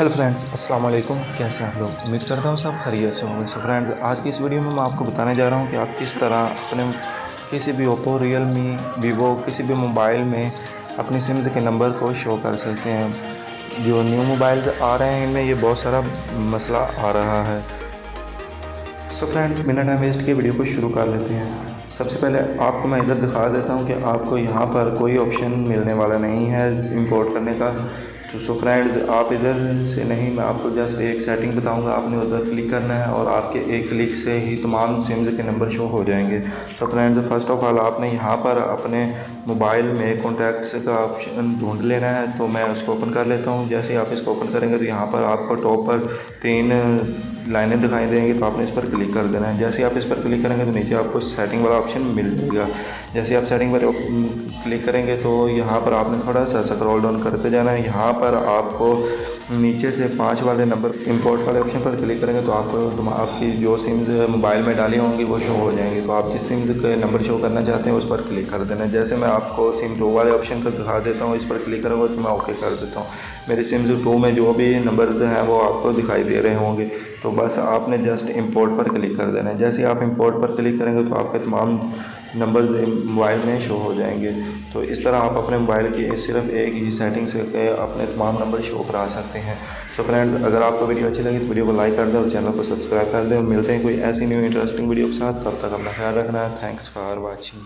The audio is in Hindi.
हेलो फ्रेंड्स, अस्सलाम वालेकुम। कैसे हैं आप लोग? उम्मीद करता हूँ सब खैरियत से होंगे। सो फ्रेंड्स, आज की इस वीडियो में मैं आपको बताने जा रहा हूँ कि आप किस तरह अपने किसी भी ओप्पो, रियलमी, वीवो किसी भी मोबाइल में अपनी सिम्स के नंबर को शो कर सकते हैं। जो न्यू मोबाइल आ रहे हैं इनमें ये बहुत सारा मसला आ रहा है। सो फ्रेंड्स, बिना टाइम वेस्ट के वीडियो को शुरू कर लेते हैं। सबसे पहले आपको मैं इधर दिखा देता हूँ कि आपको यहाँ पर कोई ऑप्शन मिलने वाला नहीं है इंपोर्ट करने का। तो सो फ्रेंड्स, आप इधर से नहीं, मैं आपको जस्ट एक सेटिंग बताऊंगा, आपने उधर क्लिक करना है और आपके एक क्लिक से ही तमाम सिम्स के नंबर शो हो जाएंगे। So friends, first of all आपने यहाँ पर अपने मोबाइल में कॉन्टैक्ट्स का ऑप्शन ढूंढ लेना है। तो मैं उसको ओपन कर लेता हूँ। जैसे ही आप इसको ओपन करेंगे तो यहाँ पर आपको टॉप पर 3 लाइनें दिखाई देंगी, तो आपने इस पर क्लिक कर देना है। जैसे ही आप इस पर क्लिक करेंगे तो नीचे आपको सेटिंग वाला ऑप्शन मिल जाएगा। जैसे आप सेटिंग पर क्लिक करेंगे तो यहाँ पर आपने थोड़ा सा स्क्रॉल डाउन करते जाना है। यहाँ पर आपको नीचे से 5 वाले नंबर इंपोर्ट वाले ऑप्शन पर क्लिक करेंगे तो आपको आपकी जो सिम्स मोबाइल में डाली होंगी वो शो हो जाएंगी। तो आप जिस सिम्स के नंबर शो करना चाहते हैं उस पर क्लिक कर देना है। जैसे मैं आपको सिम 2 वाले ऑप्शन पर दिखा देता हूँ, इस पर क्लिक करूँगा तो मैं ओके कर देता हूँ। मेरे सिम्स 2 में जो भी नंबर हैं वो आपको दिखाई दे रहे होंगे। तो बस आपने जस्ट इंपोर्ट पर क्लिक कर देना है। जैसे आप इंपोर्ट पर क्लिक करेंगे तो आपके तमाम नंबर मोबाइल में शो हो जाएंगे। तो इस तरह आप अपने मोबाइल की सिर्फ एक ही सेटिंग से अपने तमाम नंबर शो करा सकते हैं। सो फ्रेंड्स, अगर आपको वीडियो अच्छी लगी तो वीडियो को लाइक कर दें और चैनल को सब्सक्राइब कर दें। मिलते हैं कोई ऐसी न्यू इंटरेस्टिंग वीडियो के साथ। तब तक अपना ख्याल रखना है। Thanks for watching.